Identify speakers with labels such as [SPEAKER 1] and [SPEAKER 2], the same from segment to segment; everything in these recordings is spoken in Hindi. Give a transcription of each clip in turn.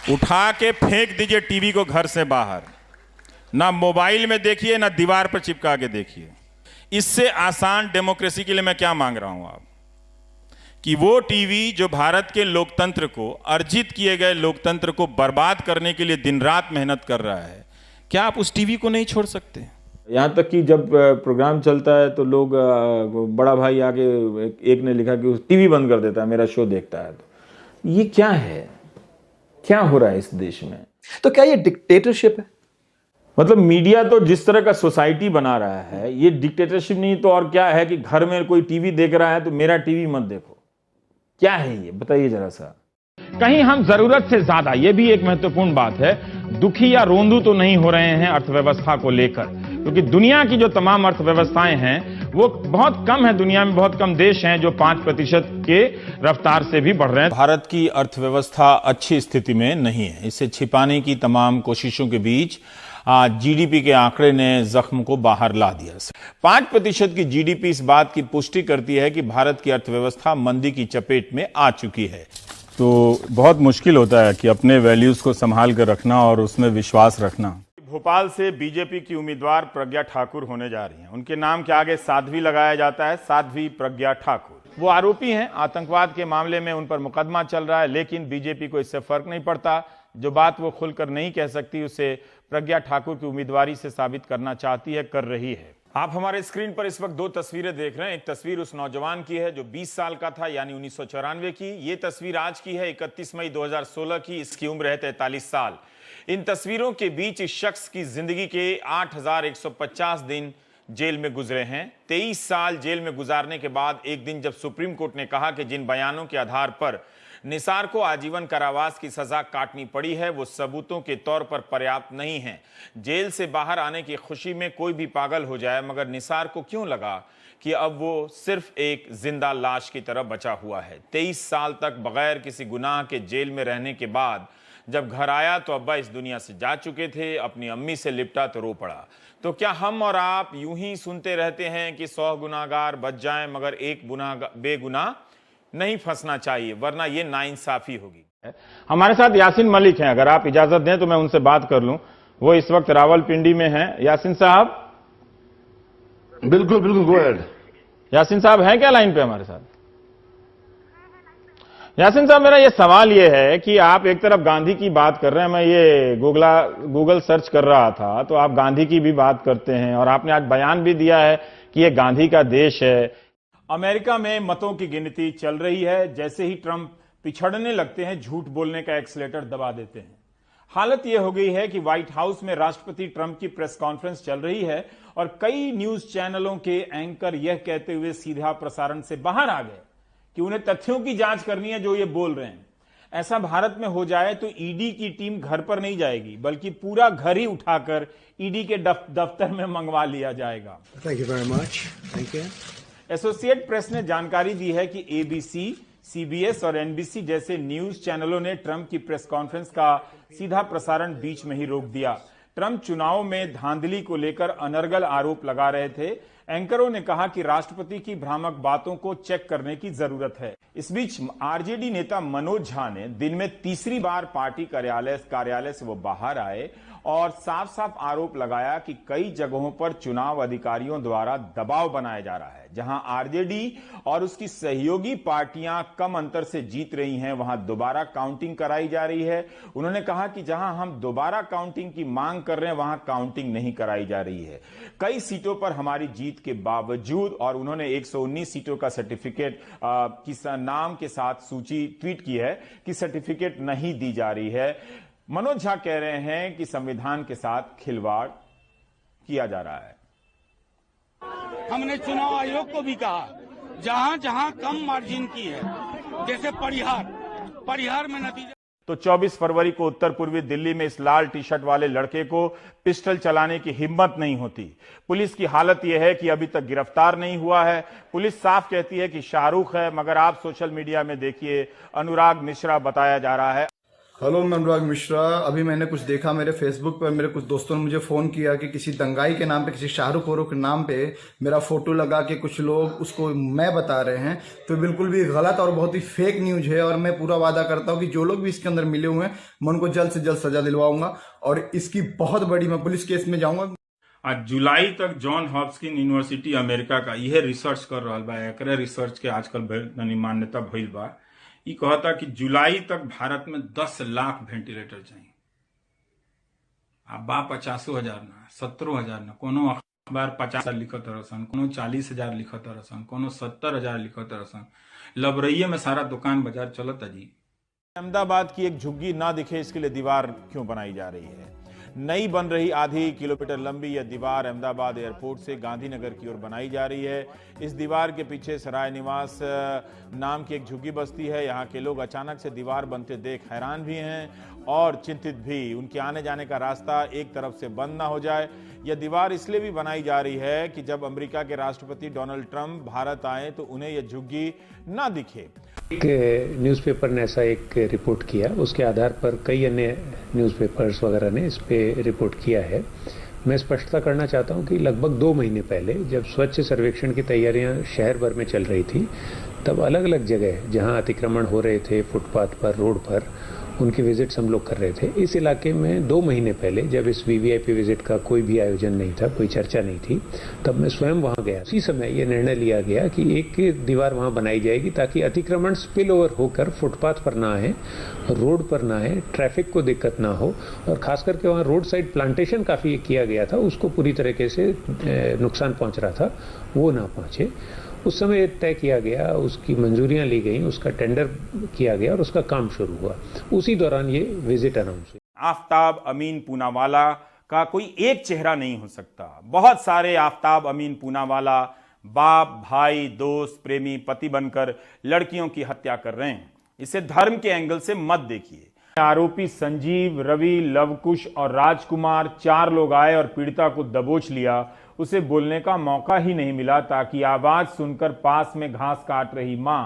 [SPEAKER 1] उठा के फेंक दीजिए टीवी को घर से बाहर, ना मोबाइल में देखिए ना दीवार पर चिपका के देखिए। इससे आसान डेमोक्रेसी के लिए मैं क्या मांग रहा हूं आप, कि वो टीवी जो भारत के लोकतंत्र को, अर्जित किए गए लोकतंत्र को बर्बाद करने के लिए दिन रात मेहनत कर रहा है, क्या आप उस टीवी को नहीं छोड़ सकते?
[SPEAKER 2] यहाँ तक कि जब प्रोग्राम चलता है तो लोग, बड़ा भाई आके एक ने लिखा कि टीवी बंद कर देता है, मेरा शो देखता है। तो ये क्या है, क्या हो रहा है इस देश में?
[SPEAKER 3] तो क्या ये डिक्टेटरशिप है?
[SPEAKER 2] मतलब मीडिया तो जिस तरह का सोसाइटी बना रहा है, ये डिक्टेटरशिप नहीं तो और क्या है कि घर में कोई टीवी देख रहा है तो मेरा टीवी मत देखो। क्या है ये, बताइए जरा सा।
[SPEAKER 4] कहीं हम जरूरत से ज्यादा, यह भी एक महत्वपूर्ण बात है, दुखी या रोंदू तो नहीं हो रहे हैं अर्थव्यवस्था को लेकर, क्योंकि दुनिया की जो तमाम अर्थव्यवस्थाएं हैं वो बहुत कम है, दुनिया में बहुत कम देश हैं जो 5% के रफ्तार से भी बढ़ रहे हैं।
[SPEAKER 1] भारत की अर्थव्यवस्था अच्छी स्थिति में नहीं है। इसे छिपाने की तमाम कोशिशों के बीच आज जीडीपी के आंकड़े ने जख्म को बाहर ला दिया। 5% की जीडीपी इस बात की पुष्टि करती है कि भारत की अर्थव्यवस्था मंदी की चपेट में आ चुकी है। तो बहुत मुश्किल होता है कि अपने वैल्यूज को संभाल कर रखना और उसमें विश्वास रखना। भोपाल से बीजेपी की उम्मीदवार प्रज्ञा ठाकुर होने जा रही हैं। उनके नाम के आगे साध्वी लगाया जाता है, साध्वी प्रज्ञा ठाकुर। वो आरोपी हैं, आतंकवाद के मामले में उन पर मुकदमा चल रहा है, लेकिन बीजेपी को इससे फर्क नहीं पड़ता। जो बात वो खुलकर नहीं कह सकती, उसे प्रज्ञा ठाकुर की उम्मीदवारी से साबित करना चाहती है, कर रही है। आप हमारे स्क्रीन पर इस वक्त दो तस्वीरें देख रहे हैं। एक तस्वीर उस नौजवान की है जो 20 साल का था, यानी 1994 की। ये तस्वीर आज की है, 31 मई 2016 की। इसकी उम्र है 43 साल। इन तस्वीरों के बीच इस शख्स की जिंदगी के 8150 दिन जेल में गुजरे हैं। 23 साल जेल में गुजारने के बाद एक दिन जब सुप्रीम कोर्ट ने कहा कि जिन बयानों के आधार पर निसार को आजीवन कारावास की सजा काटनी पड़ी है वो सबूतों के तौर पर पर्याप्त नहीं है। जेल से बाहर आने की खुशी में कोई भी पागल हो जाए, मगर निसार को क्यों लगा कि अब वो सिर्फ एक जिंदा लाश की तरह बचा हुआ है। 23 साल तक बगैर किसी गुनाह के जेल में रहने के बाद जब घर आया तो अब्बा इस दुनिया से जा चुके थे। अपनी अम्मी से लिपटा तो रो पड़ा। तो क्या हम और आप यूं ही सुनते रहते हैं कि 100 गुनाहगार बच जाएं मगर एक बेगुनाह नहीं फंसना चाहिए, वरना ये नाइंसाफी होगी।
[SPEAKER 4] हमारे साथ यासीन मलिक हैं, अगर आप इजाजत दें तो मैं उनसे बात कर लूं। वो इस वक्त रावलपिंडी में हैं। यासीन साहब?
[SPEAKER 5] बिल्कुल बिल्कुल, गो अहेड।
[SPEAKER 4] यासीन साहब हैं क्या लाइन पे हमारे साथ? यासीन साहब, मेरा ये सवाल ये है कि आप एक तरफ गांधी की बात कर रहे हैं, मैं ये गूगल सर्च कर रहा था तो आप गांधी की भी बात करते हैं और आपने आज बयान भी दिया है कि ये गांधी का देश है।
[SPEAKER 1] अमेरिका में मतों की गिनती चल रही है। जैसे ही ट्रंप पिछड़ने लगते हैं, झूठ बोलने का एक्सीलेटर दबा देते हैं। हालत यह हो गई है कि व्हाइट हाउस में राष्ट्रपति ट्रंप की प्रेस कॉन्फ्रेंस चल रही है और कई न्यूज चैनलों के एंकर यह कहते हुए सीधा प्रसारण से बाहर आ गए कि उन्हें तथ्यों की जांच करनी है जो ये बोल रहे हैं। ऐसा भारत में हो जाए तो ईडी की टीम घर पर नहीं जाएगी, बल्कि पूरा घर ही उठाकर ईडी के दफ्तर में मंगवा लिया जाएगा।
[SPEAKER 5] Thank you very much. Thank you.
[SPEAKER 1] Associate press ने जानकारी दी है कि एबीसी, सीबीएस और एनबीसी जैसे न्यूज चैनलों ने ट्रंप की प्रेस कॉन्फ्रेंस का सीधा प्रसारण बीच में ही रोक दिया। ट्रंप चुनाव में धांधली को लेकर अनर्गल आरोप लगा रहे थे। एंकरों ने कहा कि राष्ट्रपति की भ्रामक बातों को चेक करने की जरूरत है। इस बीच आरजेडी नेता मनोज झा ने दिन में तीसरी बार पार्टी कार्यालय से वो बाहर आए और साफ साफ आरोप लगाया कि कई जगहों पर चुनाव अधिकारियों द्वारा दबाव बनाया जा रहा है। जहां आरजेडी और उसकी सहयोगी पार्टियां कम अंतर से जीत रही हैं, वहां दोबारा काउंटिंग कराई जा रही है। उन्होंने कहा कि जहां हम दोबारा काउंटिंग की मांग कर रहे हैं, वहां काउंटिंग नहीं कराई जा रही है। कई सीटों पर हमारी जीत के बावजूद, और उन्होंने 119 सीटों का सर्टिफिकेट की नाम के साथ सूची ट्वीट की है कि सर्टिफिकेट नहीं दी जा रही है। मनोज झा कह रहे हैं कि संविधान के साथ खिलवाड़ किया जा रहा है।
[SPEAKER 6] हमने चुनाव आयोग को भी कहा, जहां जहां कम मार्जिन की है, जैसे परिहार में नतीजा।
[SPEAKER 1] तो 24 फरवरी को उत्तर पूर्वी दिल्ली में इस लाल टी शर्ट वाले लड़के को पिस्टल चलाने की हिम्मत नहीं होती। पुलिस की हालत यह है कि अभी तक गिरफ्तार नहीं हुआ है। पुलिस साफ कहती है कि शाहरुख है, मगर आप सोशल मीडिया में देखिए अनुराग मिश्रा बताया जा रहा है।
[SPEAKER 7] हेलो, मैं अनुराग मिश्रा। अभी मैंने कुछ देखा मेरे फेसबुक पर, मेरे कुछ दोस्तों ने मुझे फ़ोन किया कि किसी दंगाई के नाम पे, किसी शाहरुख औरों के नाम पे मेरा फ़ोटो लगा के कुछ लोग उसको मैं बता रहे हैं। तो बिल्कुल भी गलत और बहुत ही फेक न्यूज़ है। और मैं पूरा वादा करता हूँ कि जो लोग भी इसके अंदर मिले हुए हैं, मैं उनको जल्द से जल्द सजा दिलवाऊंगा और इसकी बहुत बड़ी मैं पुलिस केस में जाऊंगा।
[SPEAKER 1] आज जुलाई तक जॉन हॉपकिंस यूनिवर्सिटी अमेरिका का यह रिसर्च कर रहा बा, एकरे रिसर्च के आजकल मान्यता भइल बा। ई कहता कि जुलाई तक भारत में 10 लाख वेंटिलेटर चाहिए। अब बा 50,000 ना 17,000 ना, कोनो अखबार 50,000 लिखत रसन, कोनो 40,000 लिखत रसन, कोनो 70,000 लिखत रसन। लबरइये में सारा दुकान बाजार चलत जी। अहमदाबाद की एक झुग्गी ना दिखे इसके लिए दीवार क्यों बनाई जा रही है? नई बन रही आधी किलोमीटर लंबी यह दीवार अहमदाबाद एयरपोर्ट से गांधीनगर की ओर बनाई जा रही है। इस दीवार के पीछे सराय निवास नाम की एक झुग्गी बस्ती है। यहाँ के लोग अचानक से दीवार बनते देख हैरान भी हैं और चिंतित भी। उनके आने जाने का रास्ता एक तरफ से बंद ना हो जाए। यह दीवार इसलिए भी बनाई जा रही है कि जब अमेरिका के राष्ट्रपति डोनाल्ड ट्रंप भारत आए तो उन्हें यह झुग्गी ना दिखे।
[SPEAKER 8] एक न्यूज़पेपर ने ऐसा एक रिपोर्ट किया, उसके आधार पर कई अन्य न्यूज़पेपर्स वगैरह ने इस पे रिपोर्ट किया है। मैं स्पष्टता करना चाहता हूं कि लगभग 2 महीने पहले जब स्वच्छ सर्वेक्षण की तैयारियां शहर भर में चल रही थी, तब अलग अलग जगह जहां अतिक्रमण हो रहे थे फुटपाथ पर, रोड पर, उनकी विजिट्स हम लोग कर रहे थे। इस इलाके में 2 महीने पहले जब इस वीवीआईपी विजिट का कोई भी आयोजन नहीं था, कोई चर्चा नहीं थी, तब मैं स्वयं वहां गया। उसी समय यह निर्णय लिया गया कि एक दीवार वहां बनाई जाएगी ताकि अतिक्रमण स्पिल ओवर होकर फुटपाथ पर ना आए, रोड पर ना आए, ट्रैफिक को दिक्कत ना हो। और खास करके वहां रोड साइड प्लांटेशन काफी किया गया था, उसको पूरी तरीके से नुकसान पहुंच रहा था, वो ना पहुंचे। उस समय तय किया गया, उसकी मंजूरियां ली गई, उसका टेंडर किया गया और उसका काम शुरू हुआ। उसी दौरान ये विजिट अनाउंस हुई।
[SPEAKER 1] आफ्ताब अमीन पूनावाला का कोई एक चेहरा नहीं हो सकता। बहुत सारे आफ्ताब अमीन पूनावाला बाप, भाई, दोस्त, प्रेमी, पति बनकर लड़कियों की हत्या कर रहे हैं। इसे धर्म के एंगल से मत देखिए। आरोपी संजीव, रवि, लवकुश और राजकुमार 4 लोग आए और पीड़िता को दबोच लिया। उसे बोलने का मौका ही नहीं मिला ताकि आवाज सुनकर पास में घास काट रही मां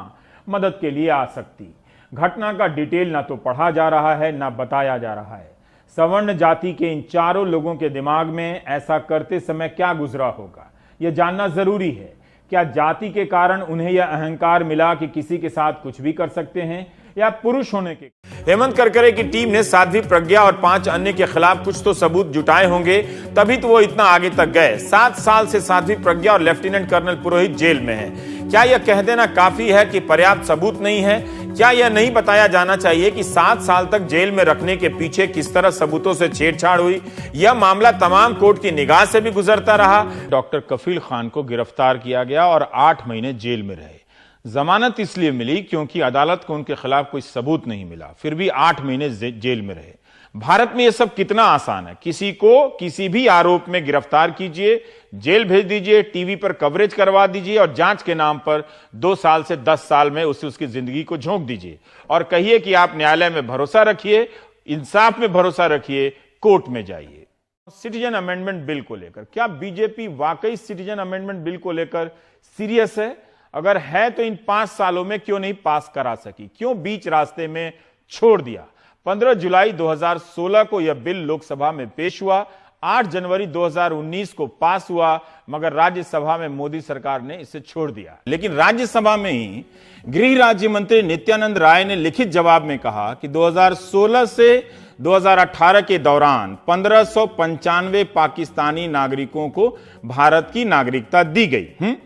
[SPEAKER 1] मदद के लिए आ सकती। घटना का डिटेल ना तो पढ़ा जा रहा है ना बताया जा रहा है। सवर्ण जाति के इन 4 लोगों के दिमाग में ऐसा करते समय क्या गुजरा होगा, यह जानना जरूरी है। क्या जाति के कारण उन्हें यह अहंकार मिला कि किसी के साथ कुछ भी कर सकते हैं, या पुरुष होने के? हेमंत करकरे की टीम ने साध्वी प्रज्ञा और 5 अन्य के खिलाफ कुछ तो सबूत जुटाए होंगे, तभी तो वो इतना आगे तक गए। 7 साल से साध्वी प्रज्ञा और लेफ्टिनेंट कर्नल पुरोहित जेल में हैं। क्या यह कह देना काफी है कि पर्याप्त सबूत नहीं है? क्या यह नहीं बताया जाना चाहिए कि 7 साल तक जेल में रखने के पीछे किस तरह सबूतों से छेड़छाड़ हुई? यह मामला तमाम कोर्ट की निगाह से भी गुजरता रहा। डॉक्टर कफील खान को गिरफ्तार किया गया और 8 महीने जेल में रहे। जमानत इसलिए मिली क्योंकि अदालत को उनके खिलाफ कोई सबूत नहीं मिला, फिर भी 8 महीने जेल में रहे। भारत में यह सब कितना आसान है। किसी को किसी भी आरोप में गिरफ्तार कीजिए, जेल भेज दीजिए, टीवी पर कवरेज करवा दीजिए और जांच के नाम पर 2 साल से 10 साल में उसकी जिंदगी को झोंक दीजिए और कहिए कि आप न्यायालय में भरोसा रखिए, इंसाफ में भरोसा रखिए, कोर्ट में जाइए। सिटीजन अमेंडमेंट बिल को लेकर क्या बीजेपी वाकई सिटीजन अमेंडमेंट बिल को लेकर सीरियस है? अगर है तो इन 5 सालों में क्यों नहीं पास करा सकी? क्यों बीच रास्ते में छोड़ दिया? 15 जुलाई 2016 को यह बिल लोकसभा में पेश हुआ, 8 जनवरी 2019 को पास हुआ, मगर राज्यसभा में मोदी सरकार ने इसे छोड़ दिया। लेकिन राज्यसभा में ही गृह राज्य मंत्री नित्यानंद राय ने लिखित जवाब में कहा कि 2016 से 2018 के दौरान 1595 पाकिस्तानी नागरिकों को भारत की नागरिकता दी गई।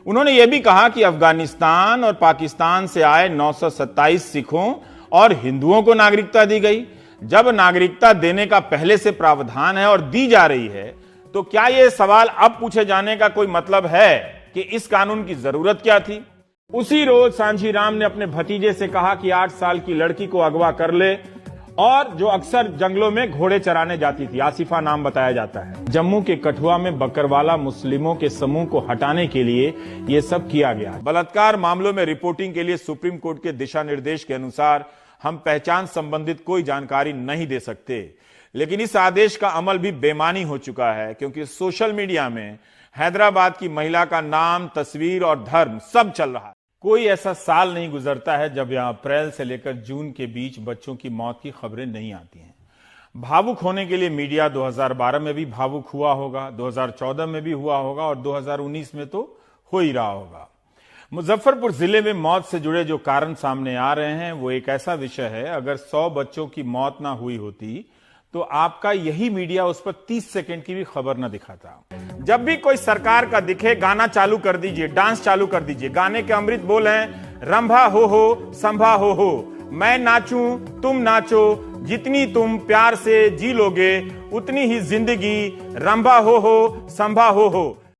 [SPEAKER 1] उन्होंने यह भी कहा कि अफगानिस्तान और पाकिस्तान से आए 927 सिखों और हिंदुओं को नागरिकता दी गई। जब नागरिकता देने का पहले से प्रावधान है और दी जा रही है, तो क्या यह सवाल अब पूछे जाने का कोई मतलब है कि इस कानून की जरूरत क्या थी? उसी रोज सांझी राम ने अपने भतीजे से कहा कि 8 साल की लड़की को अगवा कर ले, और जो अक्सर जंगलों में घोड़े चराने जाती थी, आसिफा नाम बताया जाता है। जम्मू के कठुआ में बकरवाला मुस्लिमों के समूह को हटाने के लिए यह सब किया गया। बलात्कार मामलों में रिपोर्टिंग के लिए सुप्रीम कोर्ट के दिशा निर्देश के अनुसार हम पहचान संबंधित कोई जानकारी नहीं दे सकते, लेकिन इस आदेश का अमल भी बेमानी हो चुका है, क्योंकि सोशल मीडिया में हैदराबाद की महिला का नाम, तस्वीर और धर्म सब चल रहा है। कोई ऐसा साल नहीं गुजरता है जब यहां अप्रैल से लेकर जून के बीच बच्चों की मौत की खबरें नहीं आती हैं। भावुक होने के लिए मीडिया 2012 में भी भावुक हुआ होगा, 2014 में भी हुआ होगा और 2019 में तो हो ही रहा होगा। मुजफ्फरपुर जिले में मौत से जुड़े जो कारण सामने आ रहे हैं वो एक ऐसा विषय है, अगर 100 बच्चों की मौत ना हुई होती तो आपका यही मीडिया उस पर 30 सेकंड की भी खबर ना दिखाता। जब भी कोई सरकार का दिखे गाना चालू कर दीजिए, डांस चालू कर दीजिए। गाने के अमृत बोल हैं, रंभा हो संभा हो, मैं नाचूं तुम नाचो, जितनी तुम प्यार से जी लोगे उतनी ही जिंदगी, रंभा हो संभा हो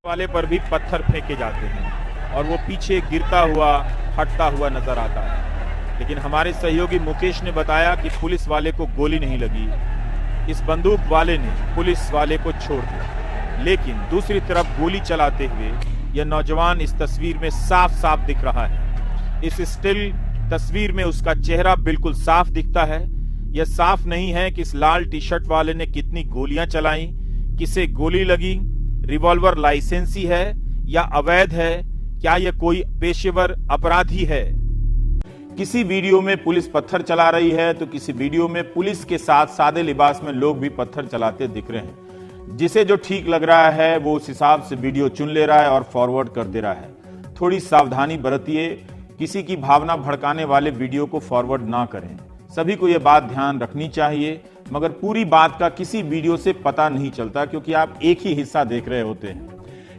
[SPEAKER 1] वाले पर भी पत्थर फेंके जाते हैं और वो पीछे गिरता हुआ हटता हुआ नजर आता है। लेकिन हमारे सहयोगी मुकेश ने बताया कि पुलिस वाले को गोली नहीं लगी, इस बंदूक वाले ने पुलिस वाले को छोड़ दिया। लेकिन दूसरी तरफ गोली चलाते हुए यह नौजवान इस तस्वीर में साफ साफ दिख रहा है। इस स्टिल तस्वीर में उसका चेहरा बिल्कुल साफ दिखता है। यह साफ नहीं है कि इस लाल टी शर्ट वाले ने कितनी गोलियां चलाई, किसे गोली लगी, रिवॉल्वर लाइसेंसी है या अवैध है, क्या यह कोई पेशेवर अपराधी है। किसी वीडियो में पुलिस पत्थर चला रही है तो किसी वीडियो में पुलिस के साथ सादे लिबास में लोग भी पत्थर चलाते दिख रहे हैं। जिसे जो ठीक लग रहा है वो उस हिसाब से वीडियो चुन ले रहा है और फॉरवर्ड कर दे रहा है। थोड़ी सावधानी बरतिए, किसी की भावना भड़काने वाले वीडियो को फॉरवर्ड ना करें। सभी को यह बात ध्यान रखनी चाहिए, मगर पूरी बात का किसी वीडियो से पता नहीं चलता क्योंकि आप एक ही हिस्सा देख रहे होते हैं।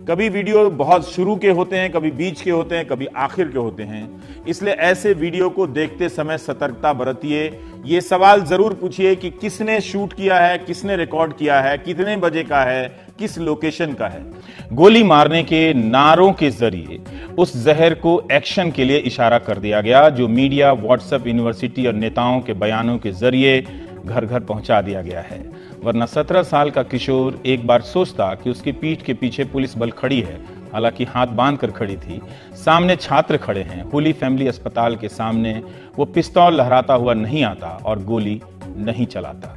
[SPEAKER 1] कभी वीडियो बहुत शुरू के होते हैं, कभी बीच के होते हैं, कभी आखिर के होते हैं। इसलिए ऐसे वीडियो को देखते समय सतर्कता बरतिए। ये सवाल जरूर पूछिए कि किसने शूट किया है, किसने रिकॉर्ड किया है, कितने बजे का है, किस लोकेशन का है। गोली मारने के नारों के जरिए उस जहर को एक्शन के लिए इशारा कर दिया गया, जो मीडिया, व्हाट्सएप, यूनिवर्सिटी और नेताओं के बयानों के जरिए घर घर पहुंचा दिया गया है। वरना 17 साल का किशोर एक बार सोचता कि उसकी पीठ के पीछे पुलिस बल खड़ी है, हालांकि हाथ बांध कर खड़ी थी, सामने छात्र खड़े हैं, होली फैमिली अस्पताल के सामने वो पिस्तौल लहराता हुआ नहीं आता और गोली नहीं चलाता।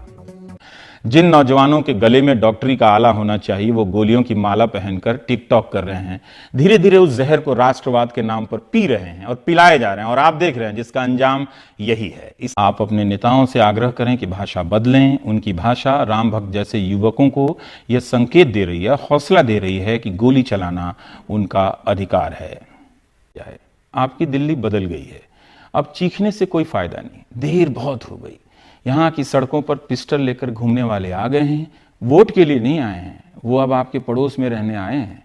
[SPEAKER 1] जिन नौजवानों के गले में डॉक्टरी का आला होना चाहिए वो गोलियों की माला पहनकर टिकटॉक कर रहे हैं। धीरे धीरे उस जहर को राष्ट्रवाद के नाम पर पी रहे हैं और पिलाए जा रहे हैं और आप देख रहे हैं जिसका अंजाम यही है। आप अपने नेताओं से आग्रह करें कि भाषा बदलें। उनकी भाषा राम भक्त जैसे युवकों को यह संकेत दे रही है, हौसला दे रही है कि गोली चलाना उनका अधिकार है। आपकी दिल्ली बदल गई है, अब चीखने से कोई फायदा नहीं, देर बहुत हो गई। यहाँ की सड़कों पर पिस्टल लेकर घूमने वाले आ गए हैं, वोट के लिए नहीं आए हैं, वो अब आपके पड़ोस में रहने आए हैं।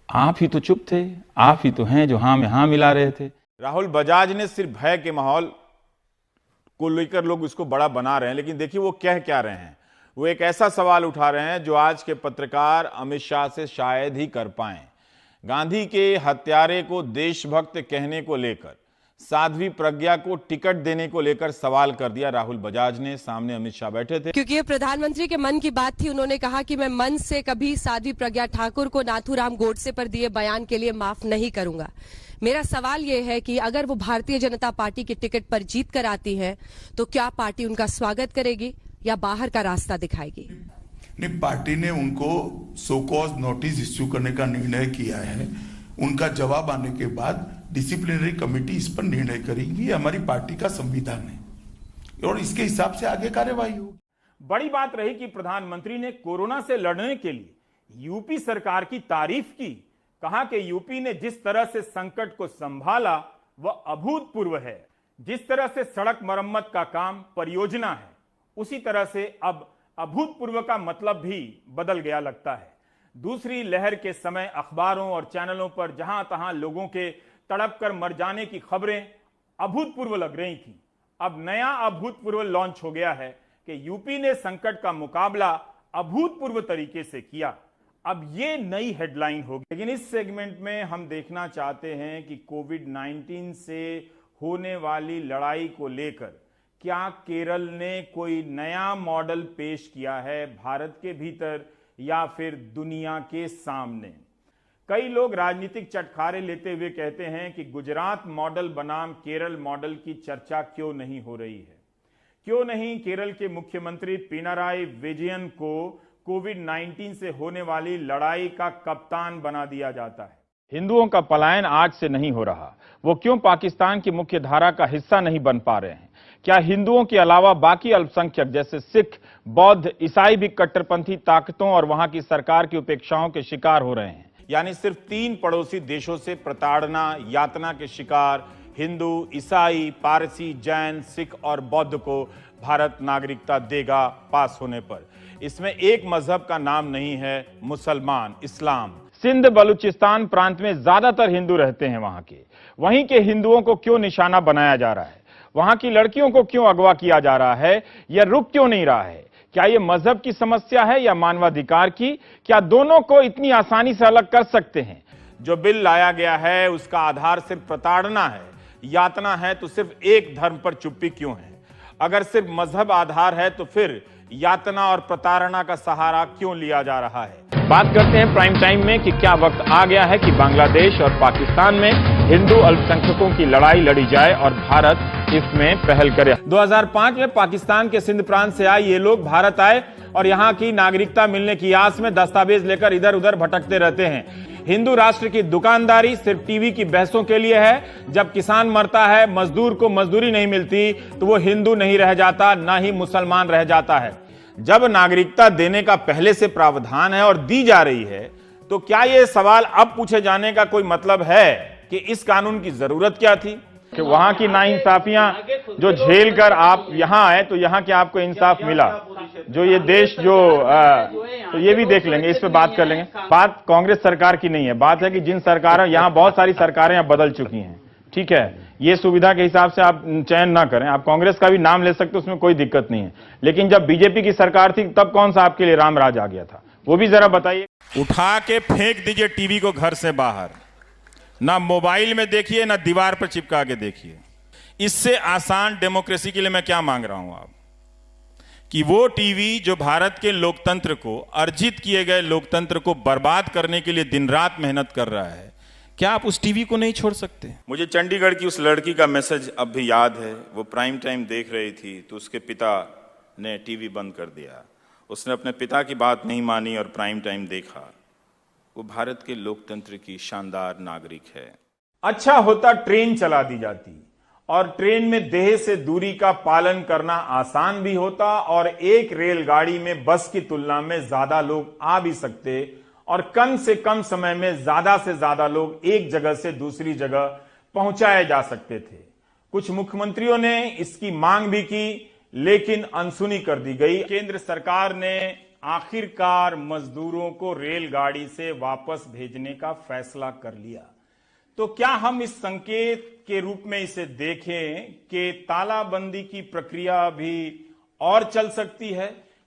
[SPEAKER 1] आप ही तो चुप थे, आप ही तो हैं जो हाँ में हाँ मिला रहे थे। राहुल बजाज ने सिर्फ भय के माहौल को लेकर लोग उसको बड़ा बना रहे हैं, लेकिन देखिए वो कह क्या रहे हैं। वो एक ऐसा सवाल उठा रहे हैं जो आज के पत्रकार अमित शाह से शायद ही कर पाए। गांधी के हत्यारे को देशभक्त कहने को लेकर, साध्वी प्रज्ञा को टिकट देने को लेकर सवाल कर दिया राहुल बजाज ने। सामने अमित शाह बैठे थे।
[SPEAKER 9] क्योंकि ये प्रधानमंत्री के मन की बात थी, उन्होंने कहा कि मैं मन से कभी साध्वी प्रज्ञा ठाकुर को नाथूराम गोडसे पर दिए बयान के लिए माफ नहीं करूंगा। मेरा सवाल ये है कि अगर वो भारतीय जनता पार्टी की टिकट पर जीत कर आती है तो क्या पार्टी उनका स्वागत करेगी या बाहर का रास्ता दिखाएगी?
[SPEAKER 10] नहीं, पार्टी ने उनको सो कॉज नोटिस इश्यू करने का निर्णय किया है। उनका जवाब आने के बाद डिसिप्लिनरी कमेटी इस पर निर्णय करेगी। ये हमारी पार्टी का संविधान है और इसके हिसाब से आगे कार्यवाही होगी।
[SPEAKER 1] बड़ी बात रही कि प्रधानमंत्री ने कोरोना से लड़ने के लिए यूपी सरकार की तारीफ की। कहा कि यूपी ने जिस तरह से संकट को संभाला वह अभूतपूर्व है। जिस तरह से सड़क मरम्मत का काम परियोजना है, उसी तरह से अब अभूतपूर्व का मतलब भी बदल गया लगता है। दूसरी लहर के समय अखबारों और चैनलों पर जहां तहां लोगों के तड़प कर मर जाने की खबरें अभूतपूर्व लग रही थी। अब नया अभूतपूर्व लॉन्च हो गया है कि यूपी ने संकट का मुकाबला अभूतपूर्व तरीके से किया। अब ये नई हेडलाइन होगी। लेकिन इस सेगमेंट में हम देखना चाहते हैं कि कोविड-19 से होने वाली लड़ाई को लेकर क्या केरल ने कोई नया मॉडल पेश किया है भारत के भीतर या फिर दुनिया के सामने। कई लोग राजनीतिक चटखारे लेते हुए कहते हैं कि गुजरात मॉडल बनाम केरल मॉडल की चर्चा क्यों नहीं हो रही है। क्यों नहीं केरल के मुख्यमंत्री पिनाराई विजयन को कोविड-19 से होने वाली लड़ाई का कप्तान बना दिया जाता है।
[SPEAKER 4] हिंदुओं का पलायन आज से नहीं हो रहा। वो क्यों पाकिस्तान की मुख्य धारा का हिस्सा नहीं बन पा रहे हैं? क्या हिंदुओं के अलावा बाकी अल्पसंख्यक जैसे सिख, बौद्ध, ईसाई भी कट्टरपंथी ताकतों और वहां की सरकार की उपेक्षाओं के शिकार हो रहे हैं?
[SPEAKER 1] यानी सिर्फ 3 पड़ोसी देशों से प्रताड़ना, यातना के शिकार हिंदू, ईसाई, पारसी, जैन, सिख और बौद्ध को भारत नागरिकता देगा पास होने पर। इसमें एक मजहब का नाम नहीं है, मुसलमान, इस्लाम।
[SPEAKER 4] सिंध बलूचिस्तान प्रांत में ज्यादातर हिंदू रहते हैं। वहीं के हिंदुओं को क्यों निशाना बनाया जा रहा है? वहां की लड़कियों को क्यों अगवा किया जा रहा है? यह रुक क्यों नहीं रहा है? क्या यह मजहब की समस्या है या मानवाधिकार की? क्या दोनों को इतनी आसानी से अलग कर सकते हैं?
[SPEAKER 1] जो बिल लाया गया है उसका आधार सिर्फ प्रताड़ना है, यातना है, तो सिर्फ एक धर्म पर चुप्पी क्यों है? अगर सिर्फ मजहब आधार है तो फिर यातना और प्रताड़ना का सहारा क्यों लिया जा रहा है?
[SPEAKER 4] बात करते हैं प्राइम टाइम में कि क्या वक्त आ गया है कि बांग्लादेश और पाकिस्तान में हिंदू अल्पसंख्यकों की लड़ाई लड़ी जाए और भारत इसमें पहल करे।
[SPEAKER 1] 2005 में पाकिस्तान के सिंध प्रांत से आए ये लोग भारत आए और यहाँ की नागरिकता मिलने की आस में दस्तावेज लेकर इधर उधर भटकते रहते हैं। हिंदू राष्ट्र की दुकानदारी सिर्फ टीवी की बहसों के लिए है। जब किसान मरता है, मजदूर को मजदूरी नहीं मिलती, तो वो हिंदू नहीं रह जाता, ना ही मुसलमान रह जाता है। जब नागरिकता देने का पहले से प्रावधान है और दी जा रही है, तो क्या यह सवाल अब पूछे जाने का कोई मतलब है कि इस कानून की जरूरत क्या थी?
[SPEAKER 4] कि वहां की नाइंसाफियां जो झेल कर आप यहां आए तो यहां क्या आपको इंसाफ मिला? जो ये देश तो ये भी देख लेंगे, इस पे बात कर लेंगे। बात कांग्रेस सरकार की नहीं है, बात है कि जिन सरकारों, यहां बहुत सारी सरकारें अब बदल चुकी हैं, ठीक है। ये सुविधा के हिसाब से आप चयन ना करें, आप कांग्रेस का भी नाम ले सकते, उसमें कोई दिक्कत नहीं है। लेकिन जब बीजेपी की सरकार थी तब कौन सा आपके लिए राम राज आ गया था, वो भी जरा बताइए।
[SPEAKER 1] उठा के फेंक दीजिए टीवी को घर से बाहर, ना मोबाइल में देखिए ना दीवार पर चिपका के देखिए। इससे आसान डेमोक्रेसी के लिए मैं क्या मांग रहा हूं आप, कि वो टीवी जो भारत के लोकतंत्र को, अर्जित किए गए लोकतंत्र को बर्बाद करने के लिए दिन रात मेहनत कर रहा है, क्या आप उस टीवी को नहीं छोड़ सकते? मुझे चंडीगढ़ की उस लड़की का मैसेज अब भी याद है। वो प्राइम टाइम देख रही थी तो उसके पिता ने टीवी बंद कर दिया। उसने अपने पिता की बात नहीं मानी और प्राइम टाइम देखा। वो भारत के लोकतंत्र की शानदार नागरिक है।
[SPEAKER 4] अच्छा होता ट्रेन चला दी जाती और ट्रेन में देह से दूरी का पालन करना आसान भी होता और एक रेलगाड़ी में बस की तुलना में ज्यादा लोग आ भी सकते और कम से कम समय में ज्यादा से ज्यादा लोग एक जगह से दूसरी जगह पहुंचाए जा सकते थे। कुछ मुख्यमंत्रियों ने इसकी मांग भी की लेकिन अनसुनी कर दी गई। केंद्र सरकार ने आखिरकार मजदूरों को रेलगाड़ी से वापस भेजने का फैसला कर लिया। तो क्या हम इस संकेत के रूप में इसे देखें कि तालाबंदी की प्रक्रिया भी और चल सकती है?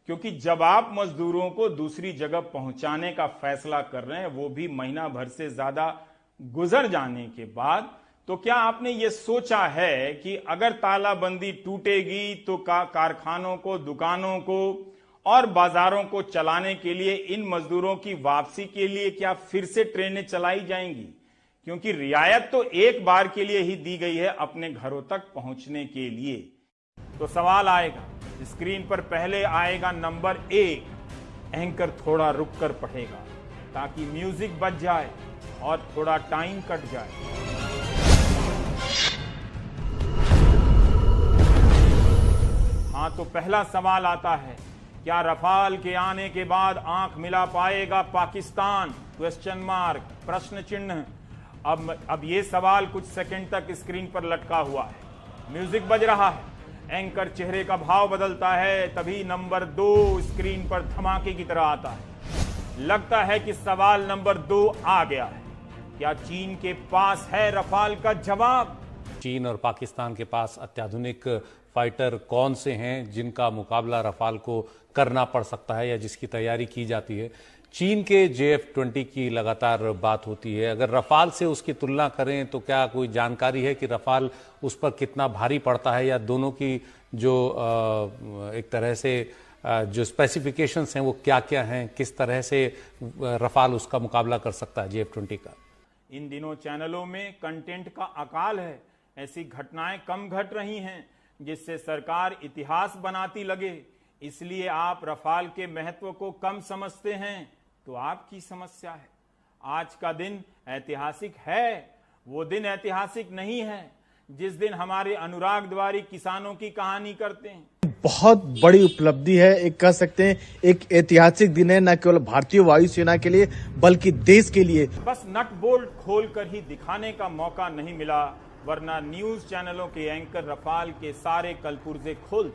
[SPEAKER 4] क्योंकि जब आप मजदूरों को दूसरी जगह पहुंचाने का फैसला कर रहे हैं, वो भी महीना भर से ज्यादा गुजर जाने के बाद, तो क्या आपने ये सोचा है कि अगर तालाबंदी टूटेगी तो कारखानों को, दुकानों को और बाजारों को चलाने के लिए इन मजदूरों की वापसी के लिए क्या फिर से ट्रेनें चलाई जाएंगी? क्योंकि रियायत तो एक बार के लिए ही दी गई है, अपने घरों तक पहुंचने के लिए। तो सवाल आएगा, स्क्रीन पर पहले आएगा नंबर 1। एंकर थोड़ा रुक कर पढ़ेगा ताकि म्यूजिक बज जाए और थोड़ा टाइम कट जाए। हाँ, तो पहला सवाल आता है, क्या रफाल के आने के बाद आंख मिला पाएगा पाकिस्तान? क्वेश्चन मार्क, प्रश्न चिन्ह। अब ये सवाल कुछ सेकंड तक स्क्रीन पर लटका हुआ है, म्यूजिक बज रहा है, एंकर चेहरे का भाव बदलता है, तभी नंबर 2 स्क्रीन पर धमाके की तरह आता है। लगता है कि सवाल नंबर 2 आ गया है। क्या चीन के पास है रफाल का जवाब?
[SPEAKER 11] चीन और पाकिस्तान के पास अत्याधुनिक फाइटर कौन से हैं जिनका मुकाबला रफाल को करना पड़ सकता है या जिसकी तैयारी की जाती है? चीन के JF-20 की लगातार बात होती है। अगर रफाल से उसकी तुलना करें तो क्या कोई जानकारी है कि रफाल उस पर कितना भारी पड़ता है, या दोनों की जो एक तरह से जो स्पेसिफिकेशंस हैं वो क्या क्या हैं, किस तरह से रफाल उसका मुकाबला कर सकता है JF-20 का?
[SPEAKER 4] इन दिनों चैनलों में कंटेंट का अकाल है। ऐसी घटनाएं कम घट रही हैं जिससे सरकार इतिहास बनाती लगे। इसलिए आप रफाल के महत्व को कम समझते हैं तो आपकी समस्या है।
[SPEAKER 1] आज का दिन ऐतिहासिक है, वो दिन ऐतिहासिक नहीं है जिस दिन हमारे अनुराग द्वारी किसानों की कहानी करते हैं।
[SPEAKER 3] बहुत बड़ी उपलब्धि है, एक कह सकते हैं एक ऐतिहासिक दिन है, न केवल भारतीय वायुसेना के लिए बल्कि देश के लिए।
[SPEAKER 1] बस नट बोल्ट खोलकर ही दिखाने का मौका नहीं मिला, वरना न्यूज चैनलों के एंकर रफाल के सारे कलपुर्जे खोल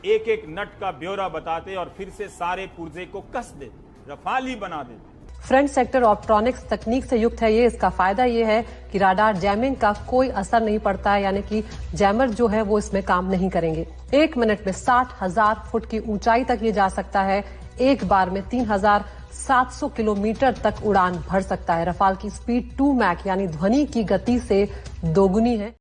[SPEAKER 1] एक एक नट का ब्यौरा बताते और फिर से सारे पुर्जे को कस देते, रफाल ही बना देते।
[SPEAKER 9] फ्रंट सेक्टर ऑप्ट्रॉनिक्स तकनीक से युक्त है ये। इसका फायदा ये है कि राडार जैमिंग का कोई असर नहीं पड़ता है, यानी कि जैमर जो है वो इसमें काम नहीं करेंगे। 1 मिनट में 60,000 फुट की ऊंचाई तक ये जा सकता है। एक बार में 3,700 किलोमीटर तक उड़ान भर सकता है। रफाल की स्पीड 2 मैक यानी ध्वनि की गति से दोगुनी है।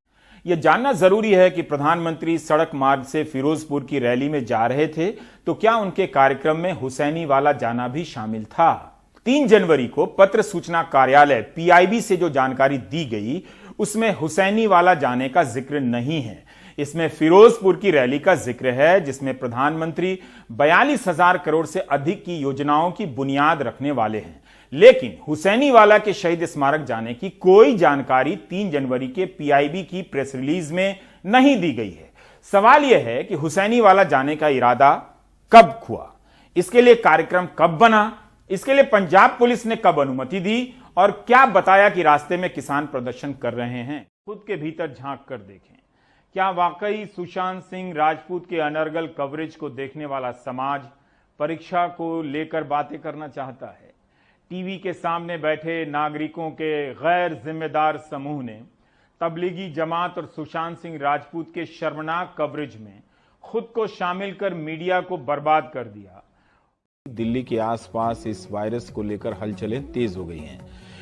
[SPEAKER 1] यह जानना जरूरी है कि प्रधानमंत्री सड़क मार्ग से फिरोजपुर की रैली में जा रहे थे तो क्या उनके कार्यक्रम में हुसैनी वाला जाना भी शामिल था। 3 जनवरी को पत्र सूचना कार्यालय पीआईबी से जो जानकारी दी गई उसमें हुसैनी वाला जाने का जिक्र नहीं है। इसमें फिरोजपुर की रैली का जिक्र है जिसमें प्रधानमंत्री 42,000 करोड़ से अधिक की योजनाओं की बुनियाद रखने वाले हैं। लेकिन हुसैनी वाला के शहीद स्मारक जाने की कोई जानकारी 3 जनवरी के पीआईबी की प्रेस रिलीज में नहीं दी गई है। सवाल यह है कि हुसैनी वाला जाने का इरादा कब हुआ, इसके लिए कार्यक्रम कब बना, इसके लिए पंजाब पुलिस ने कब अनुमति दी और क्या बताया कि रास्ते में किसान प्रदर्शन कर रहे हैं। खुद के भीतर झांक कर देखें, क्या वाकई सुशांत सिंह राजपूत के अनर्गल कवरेज को देखने वाला समाज परीक्षा को लेकर बातें करना चाहता है। टीवी के सामने बैठे नागरिकों के गैर जिम्मेदार समूह ने तबलीगी जमात और सुशांत सिंह राजपूत के शर्मनाक कवरेज में खुद को शामिल कर मीडिया को बर्बाद कर दिया।
[SPEAKER 2] दिल्ली के आसपास इस वायरस को लेकर हलचलें तेज हो गई हैं,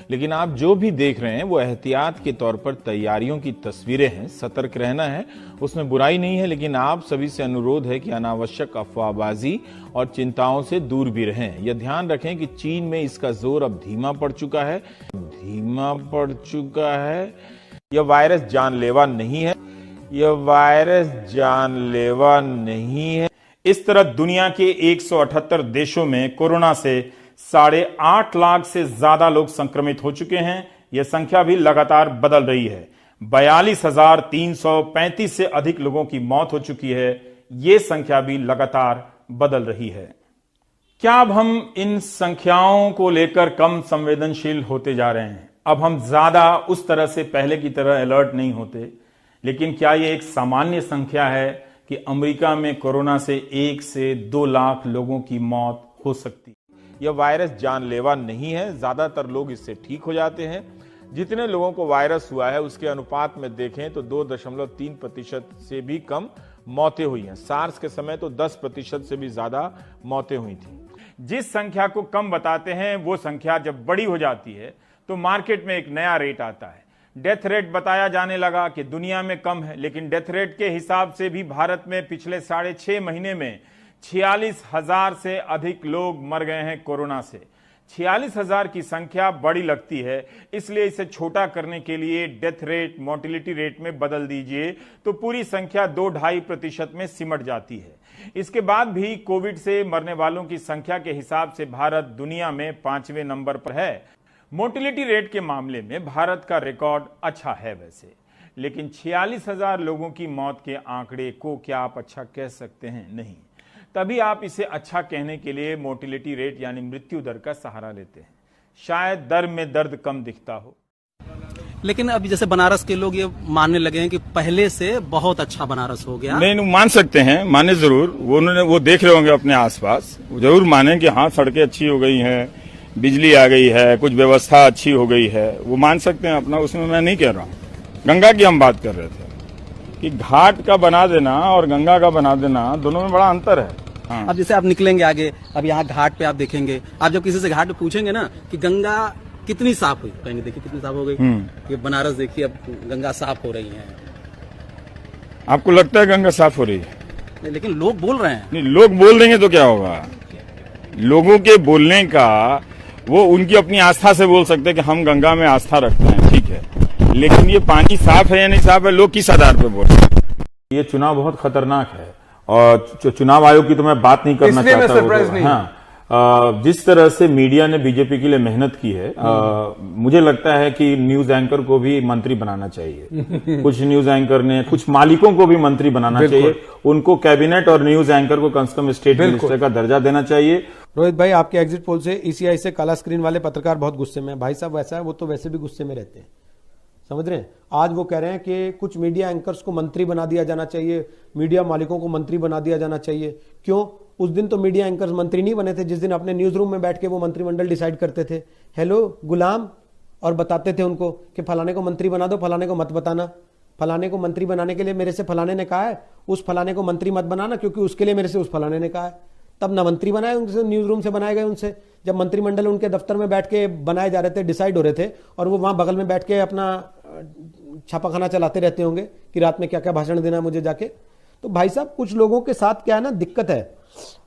[SPEAKER 2] लेकिन आप जो भी देख रहे हैं वो एहतियात के तौर पर तैयारियों की तस्वीरें हैं। सतर्क रहना है, उसमें बुराई नहीं है, लेकिन आप सभी से अनुरोध है कि अनावश्यक अफवाहबाजी और चिंताओं से दूर भी रहें। यह ध्यान रखें कि चीन में इसका जोर अब धीमा पड़ चुका है। यह वायरस जानलेवा नहीं है,
[SPEAKER 1] इस तरह दुनिया के 178 देशों में कोरोना से 8.5 लाख से ज्यादा लोग संक्रमित हो चुके हैं। यह संख्या भी लगातार बदल रही है। 42,335 से अधिक लोगों की मौत हो चुकी है। यह संख्या भी लगातार बदल रही है। क्या अब हम इन संख्याओं को लेकर कम संवेदनशील होते जा रहे हैं? अब हम ज्यादा उस तरह से पहले की तरह अलर्ट नहीं होते? लेकिन क्या यह एक सामान्य संख्या है कि अमेरिका में कोरोना से 1 से 2 लाख लोगों की मौत हो सकती है?
[SPEAKER 2] यह वायरस जानलेवा नहीं है, ज्यादातर लोग इससे ठीक हो जाते हैं। जितने लोगों को वायरस हुआ है उसके अनुपात में देखें तो 2.3% से भी कम मौतें हुई हैं। सार्स के समय तो 10% से भी ज्यादा मौतें हुई थी।
[SPEAKER 1] जिस संख्या को कम बताते हैं वो संख्या जब बड़ी हो जाती है तो मार्केट में एक नया रेट आता है। डेथ रेट बताया जाने लगा कि दुनिया में कम है, लेकिन डेथ रेट के हिसाब से भी भारत में पिछले 6.5 महीने में 46,000 से अधिक लोग मर गए हैं कोरोना से। 46,000 की संख्या बड़ी लगती है, इसलिए इसे छोटा करने के लिए डेथ रेट मोर्टिलिटी रेट में बदल दीजिए तो पूरी संख्या 2-2.5% में सिमट जाती है। इसके बाद भी कोविड से मरने वालों की संख्या के हिसाब से भारत दुनिया में 5वें नंबर पर है। मोर्टिलिटी रेट के मामले में भारत का रिकॉर्ड अच्छा है वैसे, लेकिन 46,000 लोगों की मौत के आंकड़े को क्या आप अच्छा कह सकते हैं? नहीं। तभी आप इसे अच्छा कहने के लिए मोर्टिलिटी रेट यानी मृत्यु दर का सहारा लेते हैं। शायद दर में दर्द कम दिखता हो,
[SPEAKER 12] लेकिन अब जैसे बनारस के लोग ये मानने लगे हैं कि पहले से बहुत अच्छा बनारस हो गया।
[SPEAKER 4] नहीं, मान सकते हैं, माने जरूर। वो देख रहे होंगे अपने आसपास, जरूर माने कि हाँ सड़कें अच्छी हो गई हैं, बिजली आ गई है, कुछ व्यवस्था अच्छी हो गई है, वो मान सकते हैं अपना। उसमें मैं नहीं कह रहा हूँ। गंगा की हम बात कर रहे थे कि घाट का बना देना और गंगा का बना देना दोनों में बड़ा अंतर है। हाँ।
[SPEAKER 12] अब जैसे आप निकलेंगे आगे, अब यहाँ घाट पे आप देखेंगे, आप जब किसी से घाट पे पूछेंगे ना कि गंगा कितनी साफ हुई, कहेंगे देखिए कितनी साफ हो गई। ये बनारस देखिए अब गंगा साफ हो रही है।
[SPEAKER 4] आपको लगता है गंगा साफ हो रही है?
[SPEAKER 12] लेकिन लोग बोल रहे हैं।
[SPEAKER 4] नहीं, लोग बोल देंगे तो क्या होगा? लोगों के बोलने का वो उनकी अपनी आस्था से बोल सकते हैं कि हम गंगा में आस्था रखते हैं, ठीक है, लेकिन ये पानी साफ है या नहीं साफ है, लोग किस आधार पर बोल रहे हैं?
[SPEAKER 1] ये चुनाव बहुत खतरनाक है और चुनाव आयोग की तो मैं बात नहीं करना चाहता हूँ। हाँ,
[SPEAKER 2] जिस तरह से मीडिया ने बीजेपी के लिए मेहनत की है, मुझे लगता है कि न्यूज एंकर को भी मंत्री बनाना चाहिए। कुछ न्यूज एंकर ने, कुछ मालिकों को भी मंत्री बनाना चाहिए। उनको कैबिनेट और न्यूज एंकर को कम से कम स्टेट मिनिस्टर का दर्जा देना चाहिए।
[SPEAKER 13] रोहित भाई, आपके एग्जिट पोल से ईसीआई से काला स्क्रीन वाले पत्रकार बहुत गुस्से में। भाई साहब वैसा है, वो तो वैसे भी गुस्से में रहते हैं, समझ रहे हैं। आज वो कह रहे हैं कि कुछ मीडिया एंकर्स को मंत्री बना दिया जाना चाहिए, मीडिया मालिकों को मंत्री बना दिया जाना चाहिए। क्यों? उस दिन तो मीडिया एंकर्स मंत्री नहीं बने थे, जिस दिन अपने न्यूज रूम में बैठ के वो मंत्रिमंडल डिसाइड करते थे। हेलो गुलाम, और बताते थे उनको कि फलाने को मंत्री बना दो, फलाने को मत बताना। फलाने को मंत्री बनाने के लिए मेरे से फलाने ने कहा है, उस फलाने को मंत्री मत बनाना, क्योंकि उसके लिए मेरे से उस फलाने ने कहा है। तब ना मंत्री बनाए उनसे, न्यूज रूम से बनाए गए उनसे। जब मंत्रिमंडल उनके दफ्तर में बैठ के बनाए जा रहे थे, डिसाइड हो रहे थे, और वो वहां बगल में बैठ के अपना छापाखाना चलाते रहते होंगे कि रात में क्या क्या भाषण देना है मुझे जाके। तो भाई साहब, कुछ लोगों के साथ क्या है ना, दिक्कत है।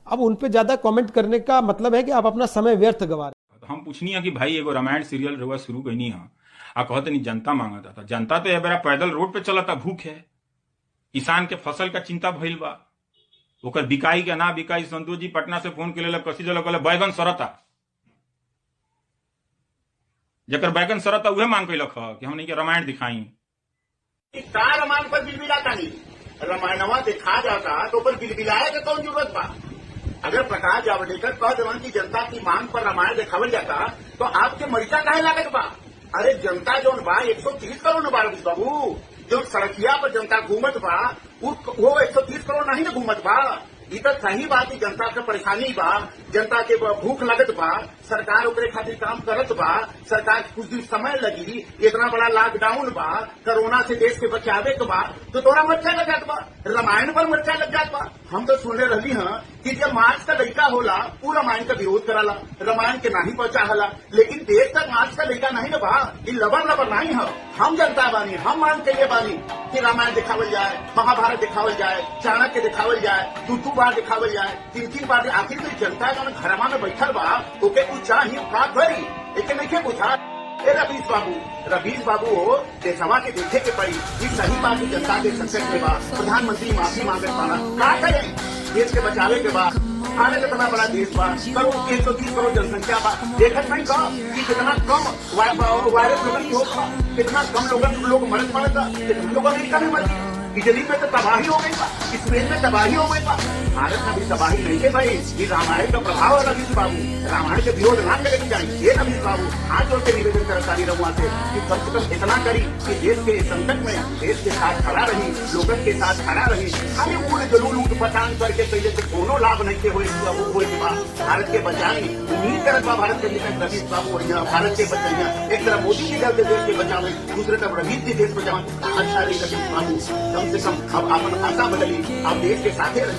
[SPEAKER 13] अब उन पे ज्यादा कमेंट करने का मतलब है कि आप अपना समय व्यर्थ गवा रहे।
[SPEAKER 4] हम पूछनी है कि भाई एगो रामायण सीरियल रहुआ शुरू कहीं है आ कहते नहीं जनता मांगता था। जनता तो बेरा पैदल रोड पे चलता, भूख है, किसान के फसल का चिंता भइल बा, ओकर बिकाई के ना बिकाई। संतोष जी पटना से फोन के कसी जल कहले बैगन सरता, जकर बैगन सरता उहे मांग कैलक कि हमने के रामायण दिखाई।
[SPEAKER 14] रामायण पर बिलबिलाता नहीं, रामायणवा देखा जाता तो पर बिलबिलाए के कौन जरूरत बा। अगर प्रकाश जावड़ेकर कह देवन की जनता की मांग पर रामायण दिखावल जाता तो आपके मरीजा काहे लागत बा। अरे जनता जो बा 130 करोड़ बा बाबू, जो सड़किया पर जनता घूमत बा वो 130 करोड़ नहीं ना घूमत बा। ये तो सही बात की जनता के परेशानी बा, जनता के भूख लगत बा, सरकार ओकरे खातिर काम करत बा। सरकार कुछ दिन समय लगी, इतना बड़ा लॉकडाउन बा, कोरोना से देश के बचावे के बा, तो तोरा मर्चा लग जात बा, रामायण पर मर्चा लग जात बा। हम तो सुनने रही हैं कि जब मार्च का लड़का होला वो रामायण का विरोध कराला, रामायण के नहीं पहुंचा हला। लेकिन देश तक मार्च का लड़का नहीं ना बा, ये लबर लबर नहीं है। हम जनता बानी, हम मांग करिए बानी कि रामायण दिखावल जाए, महाभारत दिखावल जाए, चाणक्य दिखावल जाए, दू बार दिखावल जाए, 3 बार। आखिर में जनता जो घरमा में बैठल बा ओके कुछ चाहिए बात भरी, लेकिन नहीं पूछा। रवीश बाबू हो देशवा के देखे के पड़ी, ये सही बात की जनता के संकट में बा। प्रधानमंत्री माफी मांगत पाना का करें देश के बचावे के बाद। भारत इतना बड़ा देश बा, करोड़ 130 करोड़ जनसंख्या बा, देखत नहीं का कि कितना कम वायरस लोगन की होगा, कितना कम लोग मरत पड़ता, कितना लोगों अमेरिका में मर गए। इटली में तो तबाही हो गई बा, स्पेन में तबाही हो गई बा, भारत में भी तबाही नहीं है भाई। ये रामायण का प्रभाव है रवीश बाबू, रामायण के विरोध ना करके जाए। ये रवीश बाबू हाथ जोड़ के निवेदन करता रहुआ से कि कम से कम इतना करी कि देश के संकट में देश के साथ खड़ा रही, लोगों के साथ खड़ा रही। खाली पूरे जरूर लूट पटान करके पहले से कोनो लाभ नहीं के हुए के बाद भारत के बचाई उम्मीद करत बा। भारत के विकास रवीश बाबू और भारत के बचाइया एक तरफ मोदी जी देश के बचावे, दूसरे तरफ रवीश जी देश बचावे। अच्छा रही रवीश बाबू, कम से कम अब अपन भाषा बदली, अब देश के साथ रहे।